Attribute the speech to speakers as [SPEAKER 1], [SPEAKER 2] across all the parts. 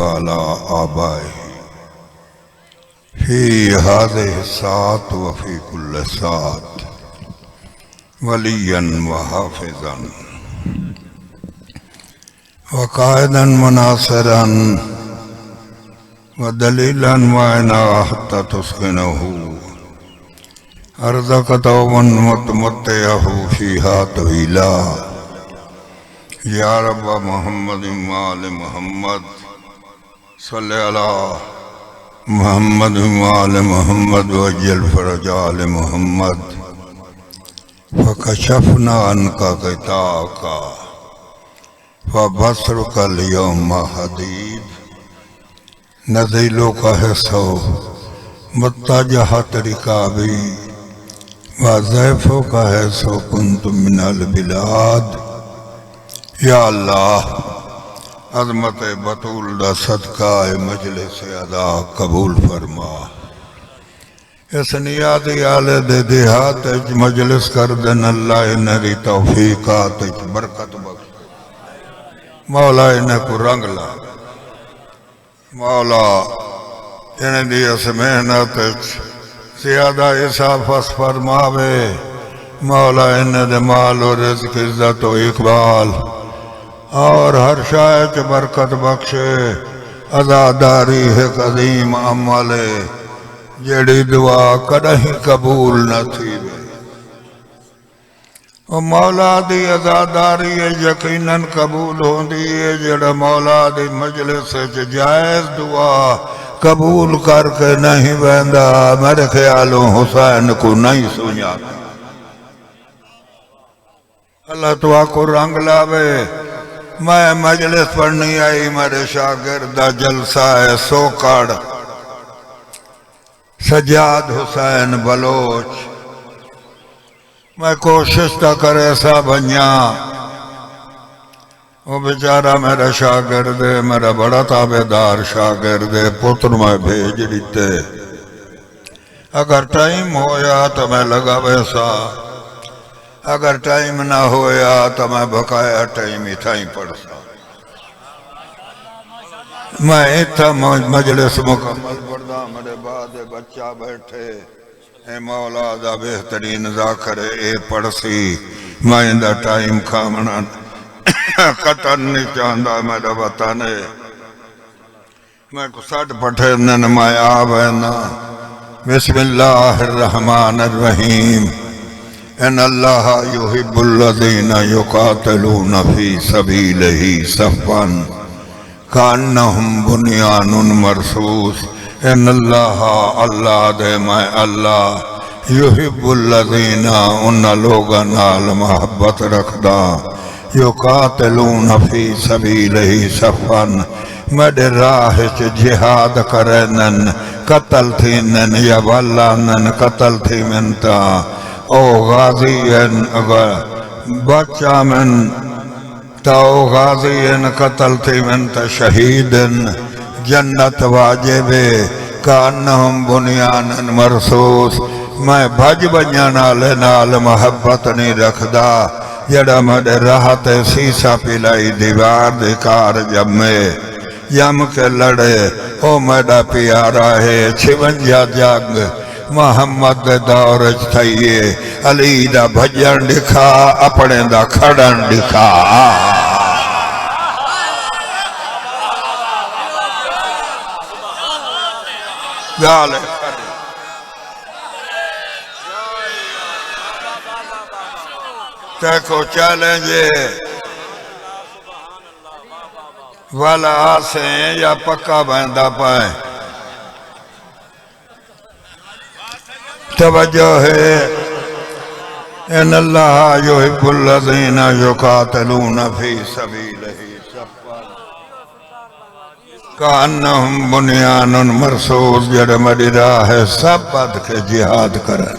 [SPEAKER 1] وعلى آبائه في هذه الساعة وفي كل ساعة وليا وحافظا وقائدا مناصرا ودليلا وعنا حتى تسكنه أرضك دوما وتمتعه فيها طويلا يا رب محمد وآل محمد صل على محمد وآل محمد وجل فرج آل محمد فكشفنا عنك غطاءك فبصرك اليوم حديد نزيلك حسو متجهت ركابي وضيفك حسو كنت من البلاد یا اللہ عظمت بطول دا صدقہ مجلس ادا قبول فرما اس نیادی آلے دے دیہات مجلس کردن اللہ انہی توفیقات برکت بخش مولا انہیں کو رنگ لا مولا انہیں دی اس محنت زیادہ اصافت فرماوے مولا انہیں دے مال و رزق عزت و اقبال اور ہر شاید برکت بخشے عزاداری ہے قدیم عمل جڑی دعا کدہیں قبول نہ تھی اور مولا دی عزاداری یقیناً قبول ہوندی ہے جڑا مولا دی مجلس جائز دعا قبول کر کے نہیں بیندا میرے خیالوں حسین کو نہیں سنیا اللہ تو کو رنگ لاوے میں مجلس پڑھنی آئی میرے شاگرد جلسہ ہے سوکڑ سجاد حسین بلوچ میں کوشش تا کرے سا بنیا وہ بیچارہ میرا شاگرد ہے میرا بڑا تابعدار شاگرد ہے پتر میں بھیج دیتے اگر ٹائم ہویا تو میں لگا ویسا اگر ٹائم نہ ہویا تو میں بقایا ٹائم ہی تھا ہی پڑھ سا میں ایتھا مجلس مکمل پڑھدا میرے بعد بچہ بیٹھے اے مولا دا بہترین ذاکر اے پڑھ سی میں اندہ ٹائم کھامنا قطن نہیں چاہندہ میرا بتانے میں کو ساٹھ پٹھے میں آبینا بسم اللہ الرحمن الرحیم ان اللہ یحب الذین یقاتلون فی سبیلہ صفا کانہم بنیان مرصوص ان اللہ اللہ دے میں اللہ یحب الذین ان لوگاں نال محبت رکھدا یقاتلون فی سبیلہ صفا میرے راہ جہاد کرنن قتل تھینن یا والانن قتل تھی منتا او غازین بچہ من تا او غازین قتل تھی من تا شہیدن جنت واجب کانہم بنیان مرصوص میں بھج بنیانا لنال محبت نہیں رکھدا جڑا مڈے راحت سیسا پلائی دیوار دکار جمے یم کے لڑے او میڈا پیارا ہے 56 جنگ محمد دورج تھائیے علی دا بھجن دکھا اپنے دا کھڑن دکھا گالے تیکو چیلنجے والا آسیں یا پکا بہندہ پائیں توجہ ہے ان اللہ یحب الذین یقاتلون فی سبیلہ صفا کانہم بنیان مرصوص جڑ مری راہ سب بد کے جہاد کرن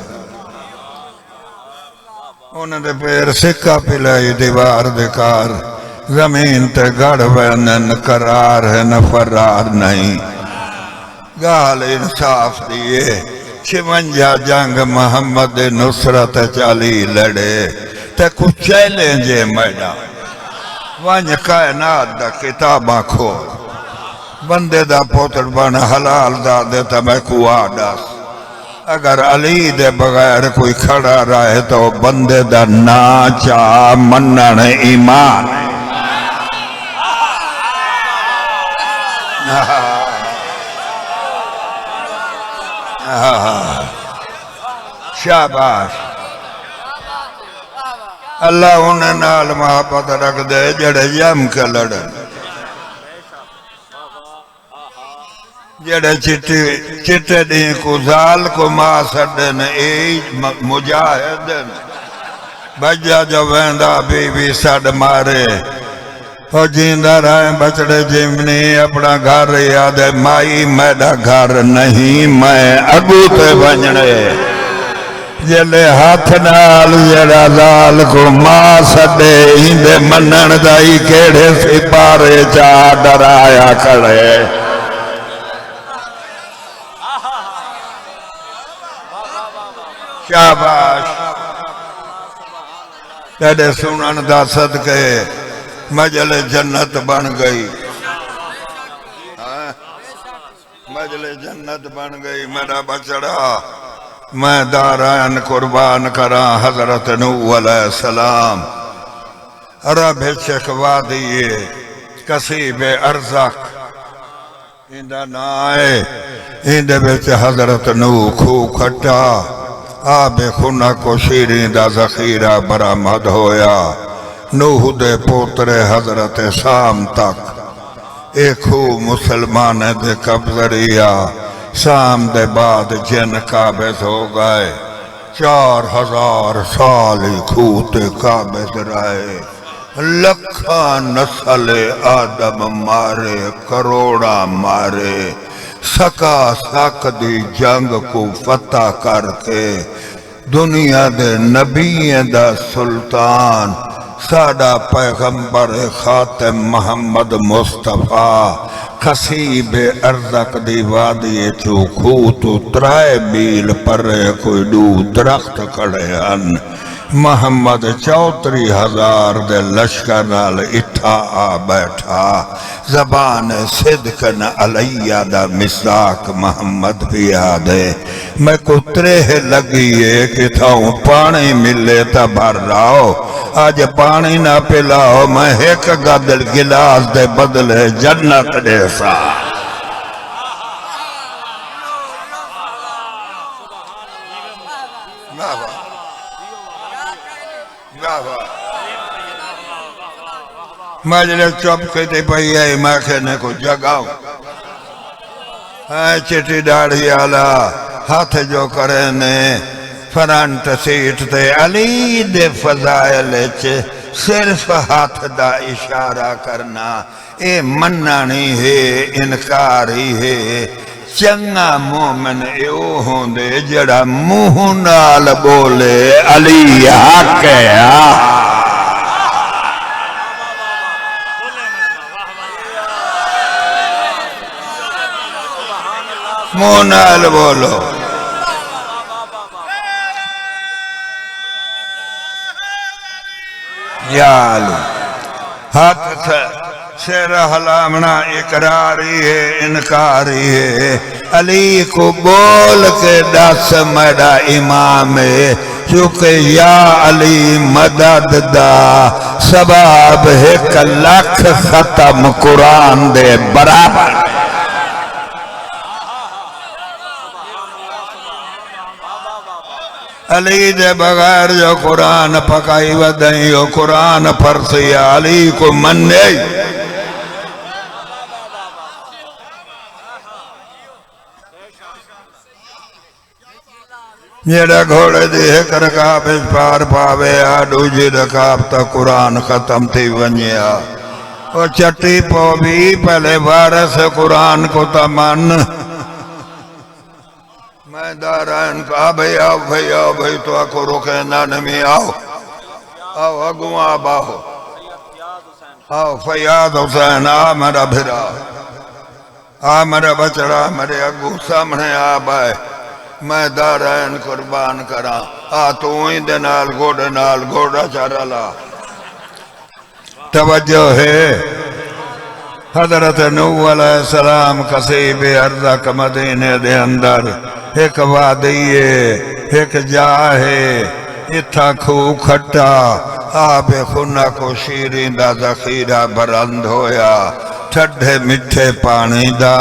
[SPEAKER 1] انہوں نے پیر سکہ پلائی دیوار دکار زمین تے گڑھ وینن قرار ہے نہ فرار نہیں گال انصاف دیئے 56 جنگ محمد نصرت چالی لڑے تے کچھ چیلنجے میڈا وانج کائنات دا کتاباں کھول بندے دا پوتر بن حلال دا دیتا میں کوا دس اگر علی دے بغیر کوئی کھڑا رہے تو بندے دا نا چاہ منن ایمان شاباش اللہ انہیں نال محبت رکھ دے جڑے یم کے لڑن جڑے چٹے دیں کو زال کو ماں سڑن ایج مجاہدن بجا جو ویندہ بی بی سڑ مارے اور جیندہ رائیں بچڑے جمنی اپنا گھر یاد ہے مائی میڈا گھر نہیں میں اگو تے بنجنے جلے ہاتھ نال جڑا لال کو ماں سڑے ہندے منن دائی کیڑے سی پارے چاہ ڈرایا کھڑے شاباش تیرے سنن دا صدقے مجل جنت بن گئی مجل جنت بن گئی میرا بچڑا میں دارین قربان کرا حضرت نوح علیہ السلام رب شکوا دیئے کسیب ارزق اندہ نائے اندہ بیچ حضرت نوح کھو کھٹا آب خونہ کو شیرین دا ذخیرہ برآمد ہویا نوح دے پوترے حضرت سام تک ایک ہو مسلمان دے قبضریا سام دے بعد جن قابض ہو گئے 4000 سال کھوتے قابض رہے لکھا نسل آدم مارے کروڑا مارے سکا سک دی جنگ کو فتح کر کے دنیا دے نبی دا سلطان ساڑا پیغمبر خاتم محمد مصطفیٰ خسیب ارزق دی وادی چوکھو تو 3 میل پر کوئی دو درخت کھڑے ہن محمد 34,000 دے لشکر نال اٹھا آ بیٹھا زبان صدقن علیہ دا مصداق محمد بھی آدھے میں کو ترہ لگیے کہ تھاؤں پانی ملے تا بھر راؤ آج پانی نہ پلاؤ میں ایک گدل گلاس دے بدلے جنت دے سا مجلس چپ کہتے پہی ہے میں کہنے کو جگاؤں چٹی ڈاڑھی آلا ہاتھ جو کرنے فرانٹ سیٹ تے علی دے فضائل صرف ہاتھ دا اشارہ کرنا اے منانی ہے انکاری ہے چنگا مومن ایو ہوندے جڑا منہ نال بولے علی حق ہے منہ نال بولو یا علی ہاتھ سیر حلامنا اقراری ہے انکاری ہے علی کو بول کے دس میرا امام ہے چونکہ یا علی مدد دا سباب 1 لاکھ ختم قرآن دے برابر علی دے بغیر جو قرآن پکائی ودیں جو قرآن پرسی علی کو مننے جیڑا گھوڑے دی ایک رکاب اس پار پاوے آڈو جی رکاب تا قرآن ختم تھی ونیا اور چٹی پو بھی پہلے وارث قرآن کو تمن میں دارائن کہا بھئی آؤ بھئی تو آکو روکے نانمی آؤ اگوان باہو آؤ فیاد حسین آ میرا بھرا آ میرا بچڑا میرے اگو سامنے آ بھائی میں دارائن قربان کرا آ تو ہی دے نال گوڑا چارا لا توجہ ہے حضرت نوح علیہ السلام قصیب ارزق مدینے دے اندر ایک وادی ہے ایک جا ہے اتھا کھو کھٹا آب خونہ کو شیرین دا ذخیرہ برند ہویا ٹھڈے مٹھے پانی دا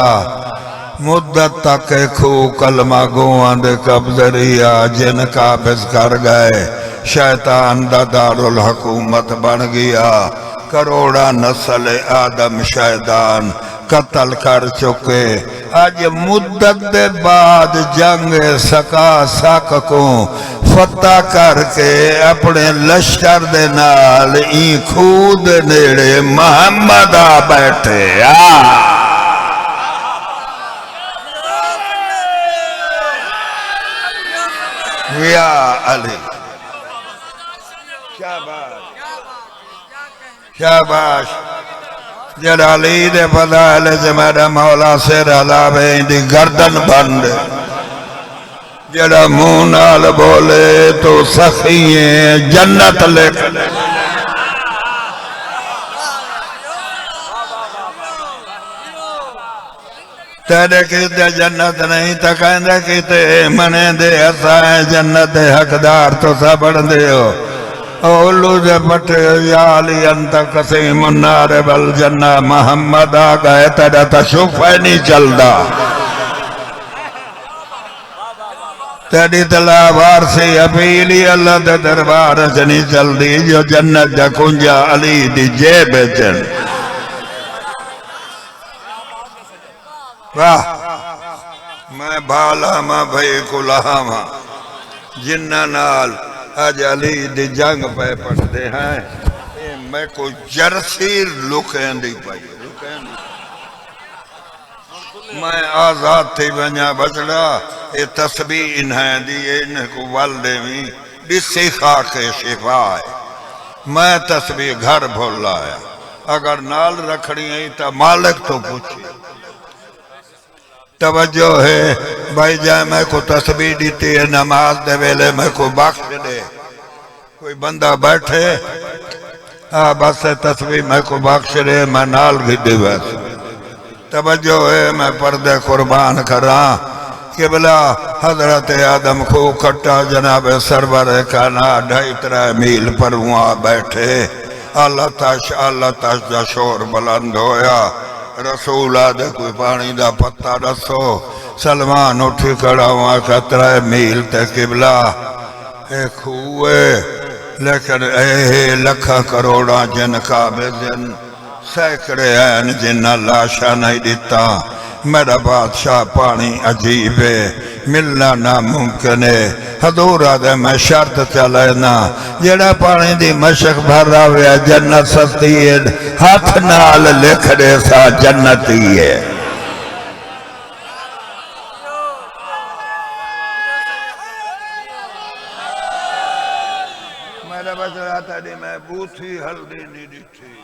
[SPEAKER 1] مدت تک کھو کلمہ گوان دے قبضریا جن قابض کر گئے شیطان دا دارالحکومت بن گیا کروڑا نسل آدم شیطان قتل کر چکے آج مدت دے بعد جنگ سکا سک کو فتح کر کے اپنے لشکر دے نال این خود نیڑے محمد آ بیٹھے یا علی شاباش جلالی دے فضائل سے میرا مولا سر علاوے دی گردن بند جڑا منہ نال بولے تو سخییں جنت لے تیرے کیتے جنت نہیں تا کہندے کیتے منے دے اسائیں جنت دے حقدار تو سبڑ دے ہو اولو دے پٹھے یا علی انت قسیم النار والجنہ محمد آگئے تیرا تشوف ہے نہیں چلدا تیری تلاوار سے اپیلی اللہ دے دربار سے نہیں چل دی جو جنت دا کنجا علی دی جیب چل واہ میں بالا ماں بھئی کلہا ماں جنہ نال آج علی دی جنگ پہ پڑھ دے ہیں میں کو جرسیر لکھیں دی پائی میں آزاد تھی بنیا بچڑا یہ تسبیح انہیں دیئے انہیں کو والدے میں ڈسی خاک شفا ہے میں تسبیح گھر بھول لایا اگر نال رکھڑی ہیں تا مالک تو پوچھی توجہ ہے بھائی جائے میں کو تسبیح دیتی ہے نماز دے ویلے میں کو بخش دے کوئی بندہ بیٹھے بس تسبیح میں کو بخش دے میں نال بھی دے ویسے توجہ ہے میں پردے قربان کراں قبلہ حضرت آدم کو کھٹا جناب سرور کانا 2.5 میل پر وہاں بیٹھے اللہ تاش دا شور بلند ہویا رسول آدھے کوئی پانی دا پتہ رسو سلمان اٹھی کھڑا وہاں 17 میل تے قبلہ ایک ہوئے لیکن اے لکھا کروڑا جن قابضن سیکڑے ہیں جنہ لاشا نہیں دیتا میرا بادشاہ پانی عجیب ہے ملنا ناممکن ہے حضور آدھے میں شرط چلینا جڑا پانی دی مشک بھر رہا ہویا جنت سستی ہے ہاتھ نال لکھ دے سا جنتی ہے میرا بچڑا تھا دی میں بوتھی ہلدی نہیں دیتی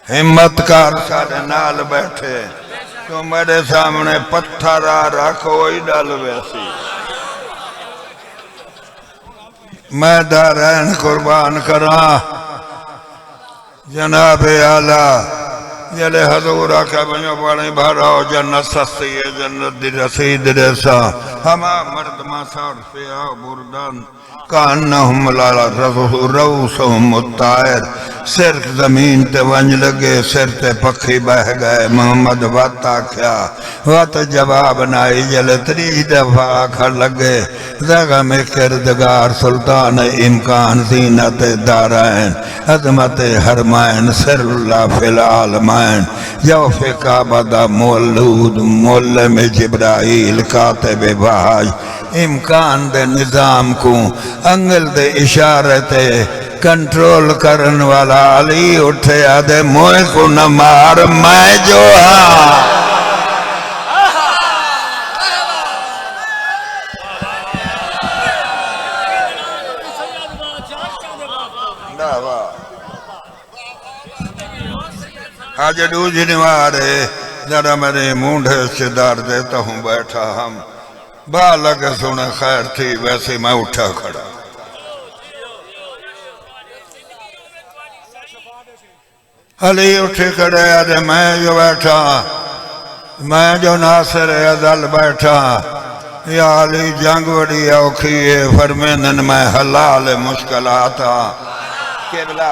[SPEAKER 1] ہمت کار سارے نال بیٹھے تو میرے سامنے پتھر رکھوئی ڈال ویسی میں دارین قربان کراں جناب اعلیٰ جلے حضور آکھا بنیو پاڑی بھراؤ جنت سستی ہے جنت دی رسید ریسا ہما مردمہ سار فیہا بردان کانہم لالا روسہم الطائر سر زمین تے ونج لگے سر تے پکھی بہ گئے محمد واتا کیا وات جواب نائی جلے 3 دفعہ آکھر لگے زغم کردگار سلطان امکان زینت دارائن عظمت حرمائن سر اللہ فی العالمین جوف کعبہ مولود مولم جبرائیل کاتب بھاج امکان دے نظام کو انگل دے اشارتے کنٹرول کرن والا علی اٹھے آدھے موئے کو نہ مار میں جو ہاں آج دوجنوارے ذرا میرے مونڈھے سے دار دیتا ہوں بیٹھا ہم بالک سنے خیر تھی ویسے میں اٹھا کھڑا علی اٹھ کھڑے آدھے میں جو بیٹھا میں جو ناصر ازل بیٹھا یا علی جنگ وڑی اوکھی ہے فرمیندن میں حلال مشکلات قبلہ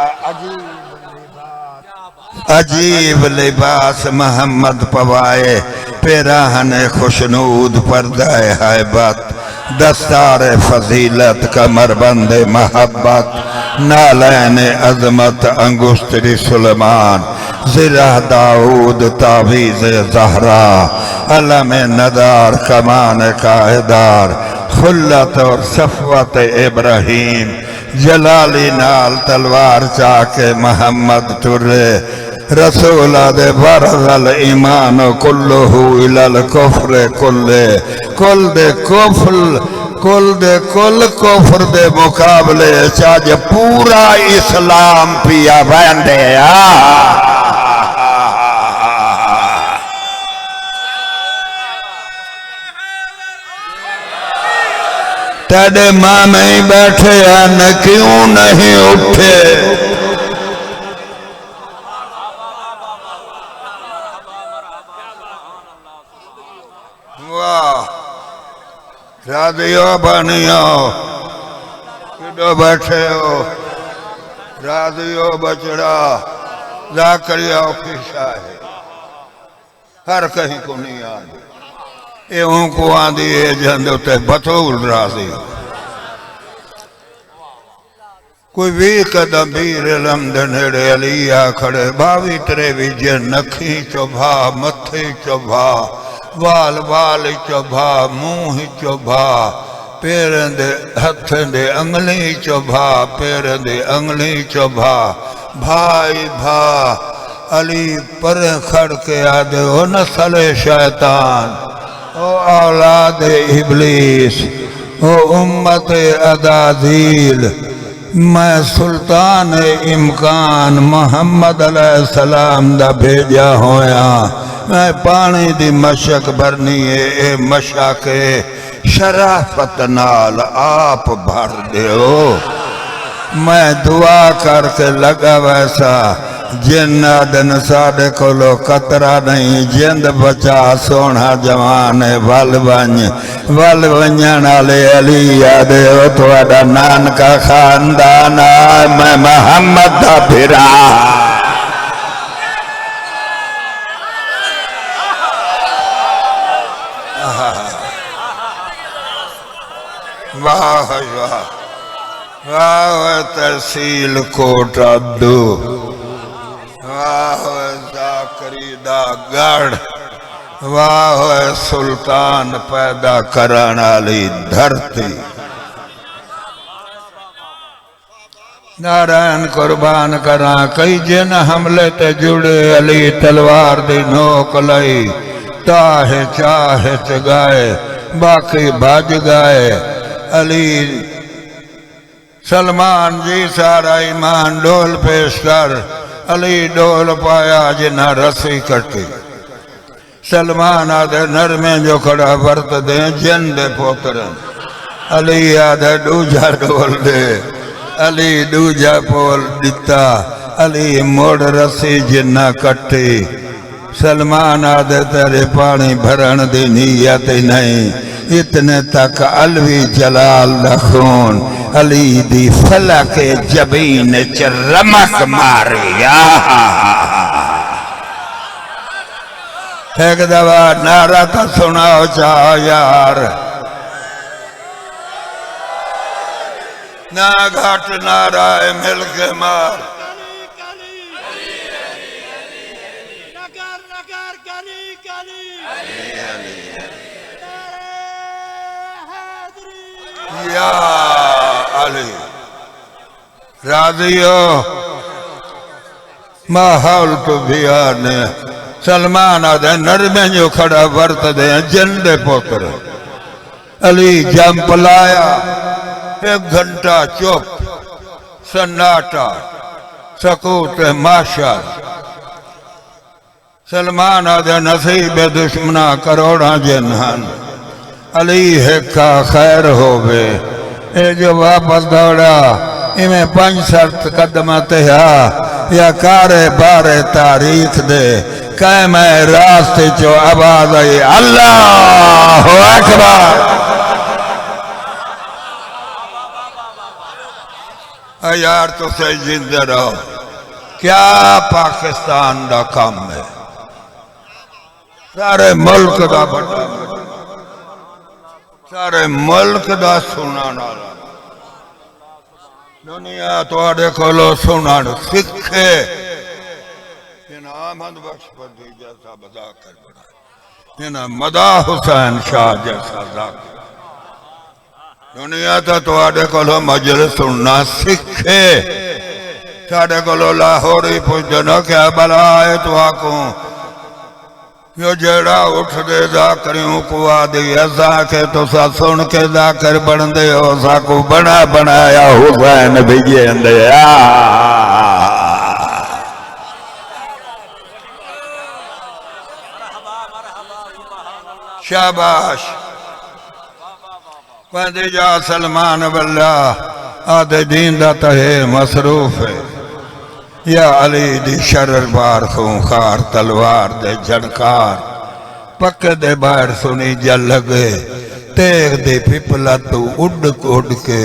[SPEAKER 1] عجیب لباس محمد پوائے پیراہن خوشنود پردہ حیبت دستار فضیلت کمربند محبت نالین عظمت انگشتری سلیمان زرہ داؤد تعویذ زہرا علم ندار کمان قائدار خلت اور صفوت ابراہیم جلالی نال تلوار چاکے محمد ترے رسول دے برز الایمان کلہو الالکفر کل دے کل کفر دے مقابلے چاج پورا اسلام پیا بیندے تیرے ماں میں بیٹھے ہیں کیوں نہیں اٹھے واہ راضیو بنیو کدو بیٹھے ہو راضیو بچڑا ذاکریہ پیشا ہے ہر کہیں کو نہیں آدھی اے ان کو آدھی ہے جہاں تے بطول راضی کوئی بھی قدم بیر علم دنیڑے علیہ کھڑے باوی ترے بھی جن نکھی چوبھا متھی چوبھا وال چوبھا منہ چوبھا پیرن دے ہتھن دے انگلی چوبھا پیرن دے انگلی چوبھا بھائی بھا علی پر کھڑ کے آدھے او نسل شیطان او اولاد ابلیس او امت ادازیل میں سلطان امکان محمد علیہ السلام دا بھیجا ہویا میں پانی دی مشک برنی اے مشک شرافت نال آپ بھر دیو میں دعا کر کے لگا ویسا جن دن ساڑے کو لو قطرہ نہیں جند بچا سونا جوان ول ونجن علی علی آدھے او تو اڈا نان کا خاندان میں محمد دا بھرا واہ واہ واہ ترسیل کوٹ عبدو واہ ذاکری دا گڑھ واہ سلطان پیدا کرن علی دھرتی نارائن قربان کراں کئی جن حملے تے جڑے علی تلوار دی نوک لئی تاہ چاہ چگائے باقی بھاج گئے علی سلمان جی سارا ایمان ڈول پیش کر علی ڈول پایا جنہ رسی کٹی سلمان آدھے نرمیں جو کھڑا ورت دیں جن دے پوترن علی آدھے دوجہ ڈول دے علی دوجہ پول دیتا علی موڑ رسی جنہ کٹی سلمان آدھے تیرے پانی بھرن دی نیت نہیں اتنے تک علوی جلال دخون علی دی فلک جبین چرمک ماری ایک دفعہ نعرہ تا سناؤ چاہو یار نا گھٹ نعرہ مل کے مار یا علی راضیو ماحول تو بھی آنے سلمان آدھے نرمیں جو کھڑا ورت دے جن دے پوتر علی جمپ لایا ایک گھنٹہ چپ سناٹا سکوت ماشال سلمان آدھے نصیب دشمنہ کروڑا جنہن علی ہکا خیر ہوئے اے جو واپس دوڑا میں 5 قدمہ تہا یا کارے بارے تاریخ دے کہ میں راستے چو آواز آئی اللہ اکبر یار تو سے زندہ رہو کیا پاکستان دا کام ہے سارے ملک دا بڑا سارے ملک دا سنانا دنیا تو آڑے کھولو سنانا سکھے احمد بخش پردی جیسا بدا کر بڑھا مدا حسین شاہ جیسا ذاکر دنیا تو آڑے کھولو مجلس سننا سکھے ساڑے کھولو لاہوری پوچھنا کیا بلا آئے تو آکوں یو جیڑا اٹھ دے ذاکریوں کو آدھی ایسا کہ تو سا سن کے ذاکر بن دے ہو سا کو بنا بنایا حسین بھی جیندے شاباش پہنچے جا سلمان واللہ آدھے دین دا تہے مصروف ہے یا علی دی شرر بار خونخار تلوار دے جھنکار پکے دے باہر سنی جل لگے تیغ دے پپلا تو اڈ کے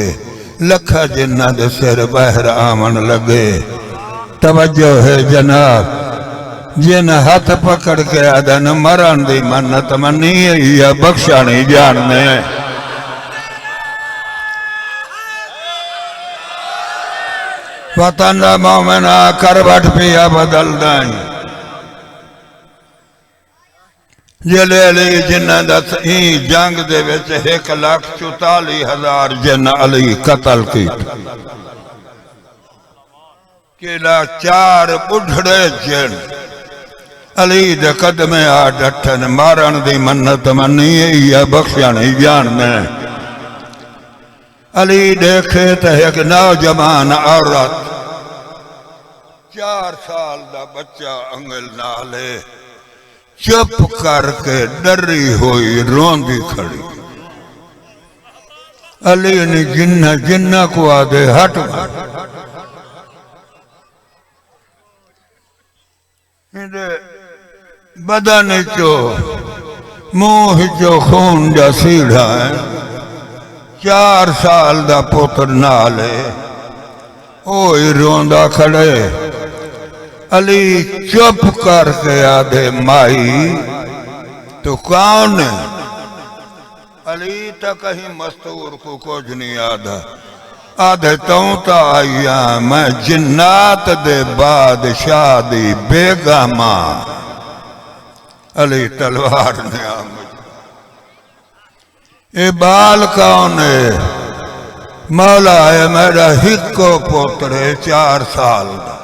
[SPEAKER 1] لکھا جنہ دے سر باہر آمن لگے توجہ ہے جناب جن ہاتھ پکڑ کے آدھن مران دی منت منی یا بخشانی جاننے وطن دا مومنہ کروٹ پیا بدل دائیں جلے علی جنہ دا این جنگ دے وچ 1,44,000 جن علی قتل کی کیلا 4 بڑھڑے جن علی دے قدمے آ ڈٹھن مارن دی منت منی یا بخشانی جاننے علی دیکھے تو ایک نوجوان عورت 4 سال دا بچہ انگل نالے چپ کر کے ڈری ہوئی روندی کھڑی علی نے جنہ کو آدھے ہٹ بدن چو موہ چو خون جا سیڑھا ہے 4 سال دا پتر نالے اوئی روندہ کھڑے علی چپ کر کے آدھے مائی تو کون ہے علی تا کہیں مستور کو کچھ نہیں آدھے توں تا آئیا میں جنات دے بادشاہ دی بیگامہ علی تلوار نے آمد اے بال کون ہے مولا ہے میرا ہکو پوترے 4 سال دا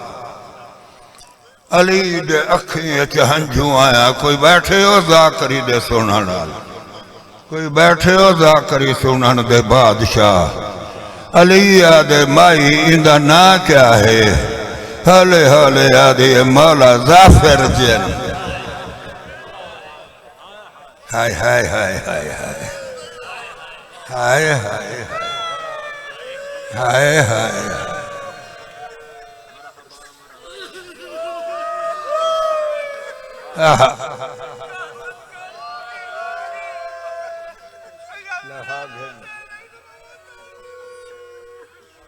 [SPEAKER 1] علی دے اکھیں چہنجوں آیا کوئی بیٹھے ہو ذاکری دے سنن کوئی بیٹھے ہو ذاکری سنن دے بادشاہ علی آدھے مائی اندہ نا کیا ہے ہلے ہلے آدھے مولا ظافر جن ہائے ہائے ہائے ہائے ہائے ہائے ہائے ہائے ہائے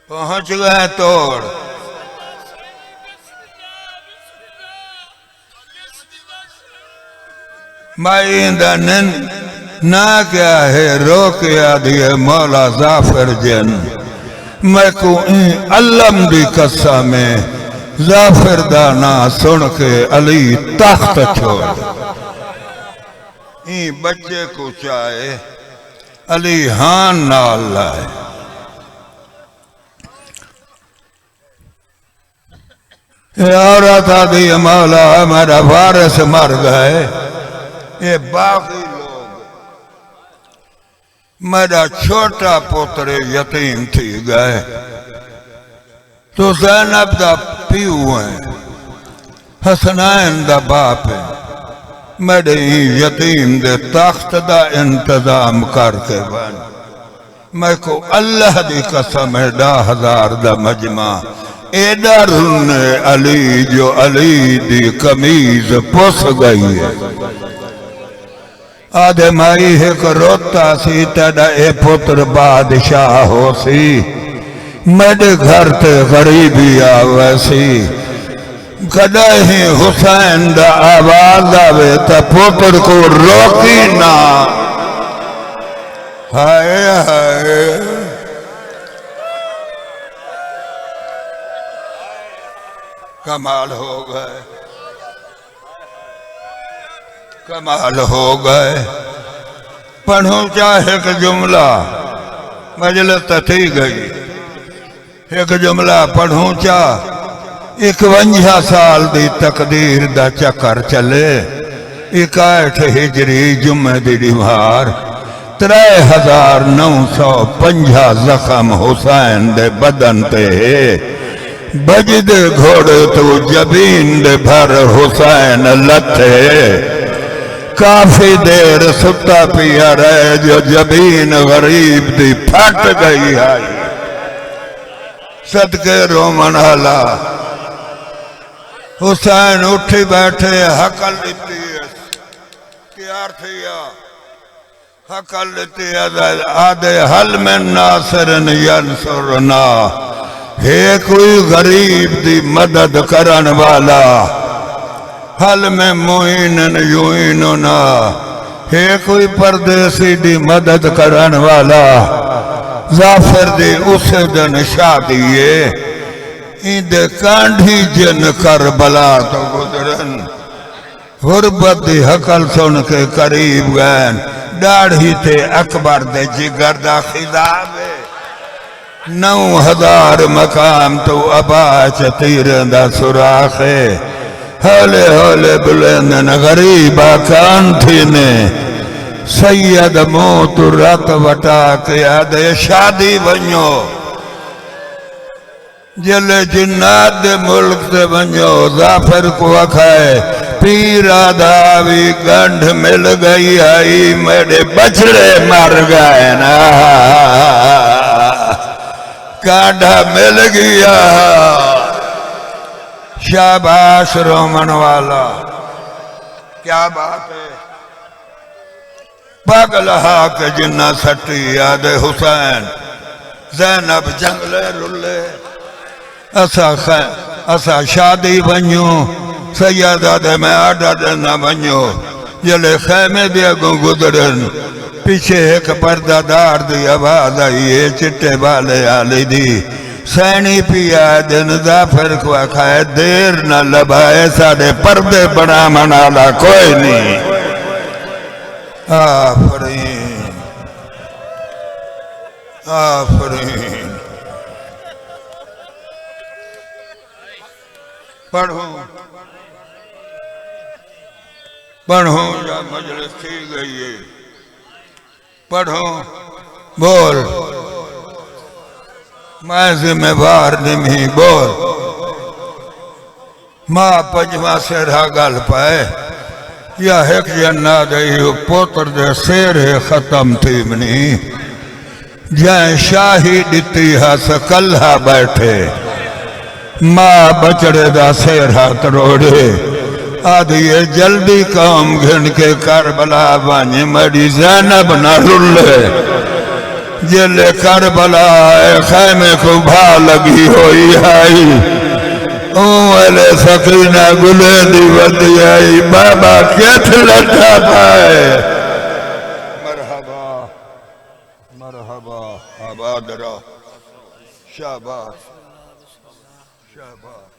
[SPEAKER 1] پہنچ گئے توڑ مائندہ نہ کیا ہے روکیا دیئے مولا ظافر جن میں کو این علم دی قصہ میں ظافر دانا سن کے علی تخت چھوڑ این بچے کو چاہے علی ہان نال لائے یہ عورت آدھی مولا میرا وارث مر گئے یہ باقی لوگ میرا چھوٹا پوتر یتیم تھی گئے تو زینب دا پیو ہیں حسنین دا باپ ہیں میرے یتیم دے تخت دا انتظام کر کے بن میں کو اللہ دی قسم ہے 10,000 دا مجمع ایڈا رن علی جو علی دی قمیض پس گئی ہے آدھے مائی ایک روتا سی تیڑا اے پتر بادشاہ ہو سی میرے گھر تے غریبی آوے سی کدہ ہی حسین دا آواز آوے تا پتر کو روکی نہ ہائے ہائے کمال ہو گئے کمال ہو گئے پڑھوں چاہے ایک جملہ مجلس تھی گئی ایک جملہ پڑھوں چاہ 51 سال دی تقدیر دا چکر چلے 61 ہجری جمعہ دی دیوار 3950 زخم حسین دے بدن تے بجد گھوڑے تو جبین دے بھر حسین لتھے کافی دیر ستا پیا رہے جو جبین غریب دی پھٹ گئی آئی صدقے رومن حالا حسین اٹھی بیٹھے حقل لیتی ہے تیار تھیا حقل لیتی ہے آدھے حل میں ناصرن ینصرنا ہے کوئی غریب دی مدد کرن والا حل میں معینن یعیننا ہے کوئی پردیسی دی مدد کرن والا ظافر دی اس دن شادیے ایندے کانڈھی جن کربلا تو گزرن غربت دی حقل سن کے قریب گئن ڈاڑھی تے اکبر دے جگر دا خضابے 9000 مقام تو اباچ تیرن دا سراخے ہولے ہولے بلندن غریبہ کان تھی نے سید موت رت وٹا کے آدھے شادی بنیو جلے جنات دے ملک سے بنیو ظافر کو اکھائے پیر آدھاوی گنڈ مل گئی آئی میرے بچڑے مر گئے نا کانڈا مل گیا شاباش رومن والا کیا بات ہے پاگلہا کے جنہ سٹی یاد حسین زینب جنگلے رلے اسا شادی بنیوں سیدہ دے میں آڈا دینا بنیوں جلے خیمے دیا گو گزرن پیچھے ایک پردہ دار دی آواز آئیے چٹے بالے آلی دی سینی پیا دن ظافر کو اکھائے دیر نہ لبائے ساڑے پردے بنا منالا کوئی نہیں آفرین آفرین پڑھوں یا مجلس تھی گئی ہے پڑھوں بول میں ذمہ وار نمی بول ماں پجمہ سے رہا گل پائے یا ایک جنہ دے پوتر دے سیر ختم تھی منی جائیں شاہی ڈتی ہاں سکلہا بیٹھے ماں بچڑے دا سیر ہاتھ روڑے آدھیے جلدی کام گھن کے کربلا بانی میری زینب نہ رلے جلے کربلا خیمے کو بھا لگی ہوئی آئی اوہلے سکینہ گلے دی ودی آئی بابا کیت لٹھا پائے مرحبا مرحبا آباد رہا شاباش شاباش